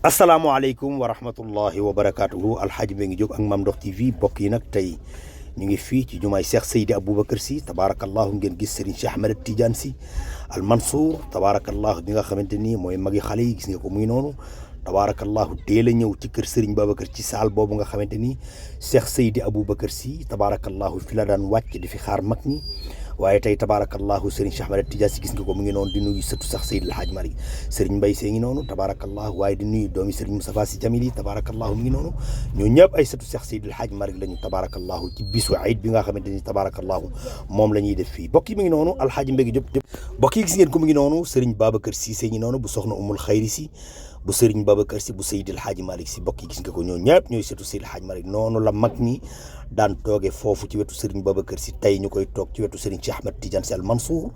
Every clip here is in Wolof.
asalaamaaleykum wa rahmatullahi wa barakaatuhu alxaaji Mbengue Diop ak Mame Ndokh TV bokk yi nag tey ñu ngi fii ci jumaay Cheikh Seydi Aboubacar Sy tabaarakallahu ngeen gis Serigne Cheikh Ahmed Tidiane Sy Al Mansour tabaarakallahu bi nga xamante ni mooy magi xale yi gis nga ko muy noonu tabaarakallahu teel a ñëw ci kër Serigne Babacar ci saal boobu nga xamante ni Cheikh Seydi Aboubacar Sy tabaarakallahu fi la daan wàcc di fi xaar mag ñi waaye tey tabaarakallahu Serigne Cheikh Ahmed Tidiane Sy gis nga ko mu ngi noonu di nuyu sëtu sax Seydi El Hadj Malick Serigne Mbaye Sy ngi noonu tabaarakallahu waaye di nuyu doomi Serigne Moustapha Sy Jamil yi tabaarakallahu mu ngi noonu ñoo ñëpp ay sëtu sax Seydi El Hadj Malick lañu tabaarakallahu ci bisu Aïd bi nga xamante ni tabaarakallahu moom la ñuy def fii bokk yi mu ngi noonu alxaaji Mbengue Diop bokk yi gis ngeen ko mu ngi noonu Serigne Babacar Cissé ngi noonu bu soxna Umul Xayri si bu Serigne Babacar Sy bu Seydi El Hadj Malick si bokk yi gis nga ko ñoo ñëpp ñooy sëtu Seydi El Hadj Malick noonu la mag ñi daan tooge foofu ci wetu Serigne Babacar Sy tey ñu koy toog ci wetu Serigne Cheikh Ahmed Tidiane Sy Al Mansour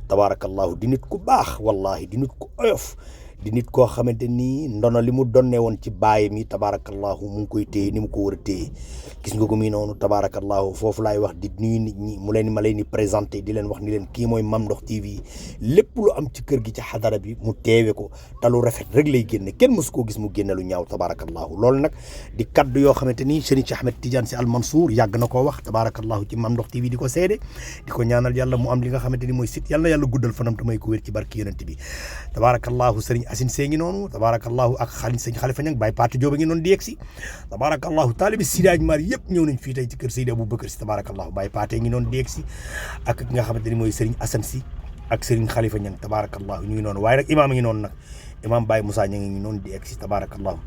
tabaarakallahu di nit ku baax wallahi di nit ku oyof di nit koo xamante ni ndono li mu donne woon ci baayam yi tabaarakallahu mu ngi koy téye ni mu ko war a téye gis nga ko muy noonu tabaarakallahu foofu laay wax di nuyu nit ñi mu leen ma leen di présenté di leen wax ni leen kii mooy Mame Ndokh TV lépp lu am ci kër gi ci xadara bi mu teewe ko te lu rafet rek lay génne kenn mësu koo gis mu génne lu ñaaw tabaarakallahu loolu nag di kaddu yoo xamante ni Serigne Cheikh Ahmed Tidiane Sy Al Mansour yàgg na koo wax tabaarakallahu ci Mame Ndokh TV di ko seede di ko ñaanal yàlla mu am li nga xamante ni mooy sit yàlla na yàlla guddal fanam te may ko wér ci barki yonent bi tabaarakallahu Serigne Assine Sey ngi noonu tabaarakallahu ak sëñ Khalifa Niang Baye Patou Diop a ngi noonu di yegg si tabaarakallahu taalibi Seydi Hadji Malick yëpp ñëw nañ fii tey ci kër Seydi Aboubacar Sy tabaarakallahu Baye Patou ngi noonu di yegg si ak ki nga xamante ni mooy Serigne Assane Sy ak Serigne Khalifa Niang tabaarakallahu ñu ngi noonu waaye nag imaam a ngi noonu nag imaam Baye Moussa Niang ngi noonu di yegg si tabaarakallahu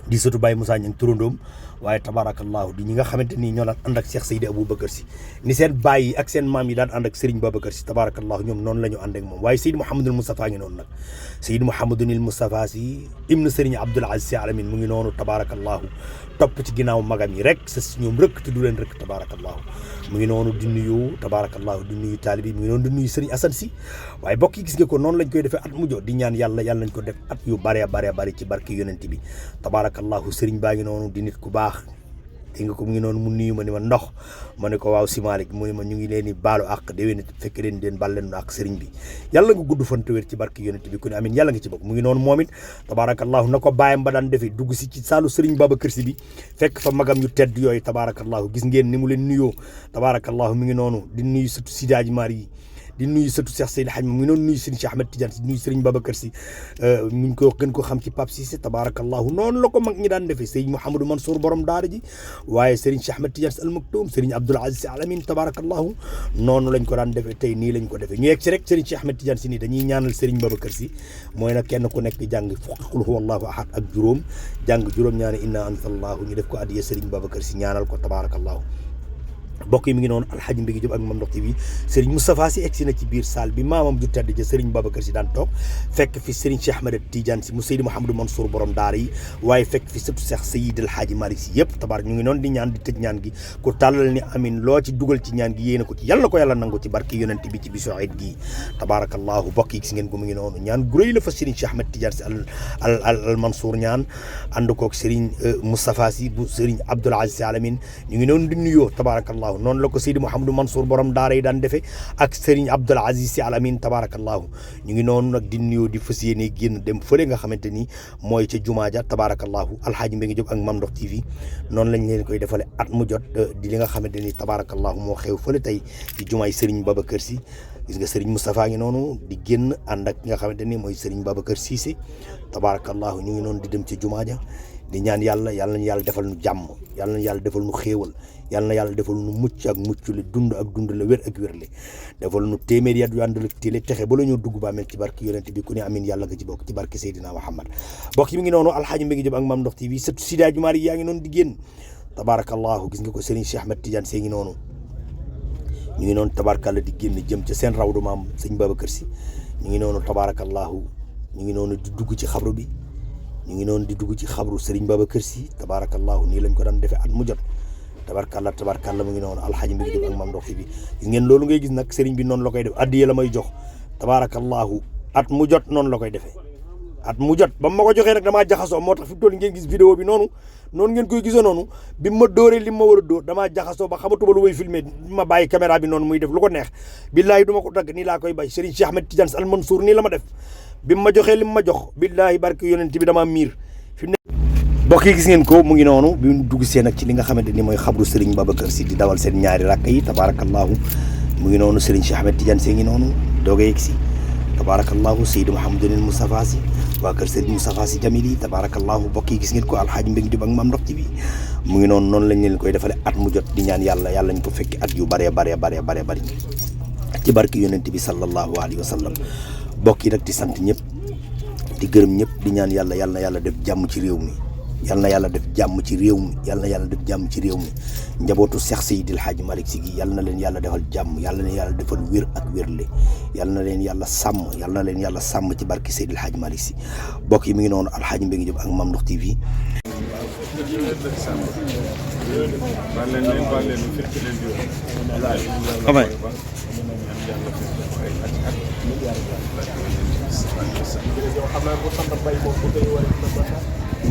di sotu Baye Moussa Niang turandoom waaye tabaarakallahu di ñi nga xamante ni ñoo daan ànd ak Cheikh Seydi Aboubacar Sy ni seen baay yi ak seen maam yi daan ànd ak Serigne Babacar Sy tabaarakallahu ñoom noonu la ñu ànd ak moom waaye Seydi Mouhamadul Moustapha ngi noonu nag Seydi Mouhamadul Moustapha Sy ibnu Serigne Abdoul Aziz Sy Al Amine mu ngi noonu tabaarakallahu topp ci ginnaaw magam yi rek sa ñoom rëkk te du leen rëkk tabaarakallahu mu ngi noonu di nuyu tabaarakallahu di nuyu taalibi mu ngi noonu di nuyu Serigne Assane Sy waaye bokk yi gis nga ko noonu lañ koy defee at mu jot di ñaan yàlla nañ ko def at yu bare ci barke yonent bi tabaarakallahu Serigne baa ngi noonu di nit ku baax dégg nga ko mu ngi noonu mu nuyu ma ni ma ndox ma ne ko waaw si Malick mu ne ma ñu ngi leen di baalu àq déwén fekk leen bal leen àq Serigne bi yàlla nga gudd fan te wér ci barke yonent bi ku ne amin yàlla nga ci bokk mu ngi noonu moom it tabaarakallahu na ko bàyyam ba daan defee dugg si ci saalu Serigne Babacar Sy bi fekk fa magam yu tedd yooyu tabaarakallahu gis ngeen ni mu leen nuyoo tabaarakallahu mu ngi noonu di nuyu surtout Seydi Hadji Malick yi di nuyu sëtu Cheikh Seydi Hadji mu ngi noonu nuyu Serigne Cheikh Ahmed Tidiane Sy nuyu Serigne Babacar Sy mu ngi ko gën ko xam ci Pape Cissé tabarakallahu noonu la ko mag ñi daan defee Serigne Mouhamadou Mansour borom daara ji waaye Serigne Cheikh Ahmed Tidiane Sy Al Maktoum Serigne Abdoul Aziz Sy Al Amine tabarakallahu noonu lañ ko daan defee tey nii lañ ko defee ñu yegg ci rek Serigne Cheikh Ahmed Tidiane Sy nii dañuy ñaanal Serigne Babacar Sy mooy nag kenn ku nekk jàng fukki qul huwallahu ahad ak juróom jàng juróom-ñaari inna anzalnahu ñu def ko addiya Serigne Babacar Sy ñaanal ko tabarakallahu bokk yi mi ngi noonu alxaaji Mbengue Diop ak Mame Ndokh TV Serigne Moustapha Sy egsi na ci biir salle bi maamam ju tedd ja Serigne Babacar Sy daan toog fekk fi Serigne Cheikh Ahmed Tidiane Sy mu Seydi Mouhamadou Mansour borom daara yi waaye fekk fi sëtu Cheikh Seydi El Hadji Malick Sy yëpp tabarak ñu ngi noonu di ñaan di tëj ñaan gi ku tàllal ni amin loo ci dugal ci ñaan gi yéena ko ci yàlla ko yàlla nangu ci barke yonent bi ci bisu Aïd gi tabarakallahu bokk yi gis ngeen ko mu ngi noonu ñaan gu rëy la fa Serigne Cheikh Ahmed Tidiane Sy al Mansour ñaan ànd koog Serigne Moustapha Sy bu Serigne Abdoul Aziz Sy Al Amine ñu ngi noonu di nuyoo tabarakallahu noonu la ko Seydi Mouhamadou Mansour borom daara yi daan defee ak Serigne Abdoul Aziz Sy Al Amine tabarakallahu ñu ngi noonu nag di nuyoo di fas yéene génn dem fële nga xamante ni mooy ca jumaa ja tabarakallahu alxaaji Mbengue Diop ak Mame Ndokh TV noonu lañ leen koy defale at mu jot di li nga xamante ni tabarakallahu moo xew fële tey ci jumaay Serigne Babacar Sy gis nga Serigne Moustapha ngi noonu di génn ànd ak ki nga xamante ni mooy Serigne Babacar Cissé tabarakallahu ñu ngi noonu di dem ca jumaa ja di ñaan yàlla nañu yàlla defal nu jàmm yàlla nañu yàlla defal nu xéewal yàlla na yàlla defal nu mucc ak mucc le dund ak dund la wér ak wér le defal nu téeméeri at yu àndal ak téele texe ba la ñoo dugg ba mel ci barke yonent bi ku ne amin yàlla nga ci bokk ci barke Seydina Muhammad bokk yi mi ngi noonu alxaaji Mbengue Diop ak Mame Ndokh TV sëtu Seydi Hadji Malick yaa ngi noonu di génn tabarakallahu gis nga ko Serigne Cheikh Ahmed Tidiane Sy ngi noonu ñu ngi noonu tabarakalla di génn jëm ca seen rawdu maam Serigne Babacar Sy ñu ngi noonu tabarakallahu ñu ngi noonu di dugg ci xabru bi ñu ngi noonu di dugg ci xabru Serigne Babacar Sy tabarakallahu nii lañ ko daan defee at mu jot tabarkalla mu ngi noonu alxaaji Mbengue Diop ak Mame Ndokh bi gis ngeen loolu ngay gis nag Serigne bi noonu la koy def addiya la may jox tabarakallahu at mu jot noonu la koy defee at mu jot ba ma ko joxee nag damaa jaxasoo moo tax fi mu toll ngeen gis vidéo bi noonu ngeen koy gisee noonu bi ma dóoree li ma war a dóor damaa jaxasoo ba xamatuma lu may filmé ma bàyyi caméra bi noonu muy def lu ko neex billaahi du ma ko dagg nii laa koy bay Serigne Cheikh Ahmed Tidiane Sy Al Mansour nii la ma def bi ma joxee li ma jox billaahi barke yonent bi damaa miir fi mu ne mbokk yi gis ngeen ko mu ngi noonu bi mu dugg see nag ci li nga xamante ni mooy xabru Serigne Babacar Sy di dawal seen ñaari rakk yi tabarakallahu mu ngi noonu Serigne Cheikh Ahmed Tidiane Sy ngi noonu dooga yegg si tabarakallahu Seydou Mouhamadou Moustapha Sy waa kër Serigne Moustapha Sy Jamili tabarakallahu mbokk yi gis ngeen ko alxaaji Mbengue Diop ak Mame Ndokh TV mu ngi noonu noonu lañ leen koy defale at mu jot di ñaan yàlla ñu ko fekki at yu bare ci barke yonent bi sallallahu alayhi wa sallam mbokk yi nag di sant ñëpp di gërëm ñëpp di ñaan yàlla def jàmm ci réew mi yàlla na yàlla def jàmm ci réew mi njabootu Cheikh Seydil Hadji Malick Sy gi yàlla na leen yàlla defal jàmm yàlla na yàlla defal wér ak wérle yàlla na leen yàlla sàmm ci barke Seydil Hadji Malick Sy mbokk yi mi ngi noonu alxaaji Mbengue Diop ak Mame Ndokh TV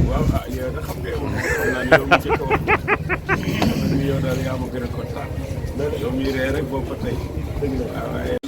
waaw ah yow da xam nga yow xam naa ne yow mi ci kaw yow daal yaa ma gën a kontaan yow mi ree rek boo ko tey waaw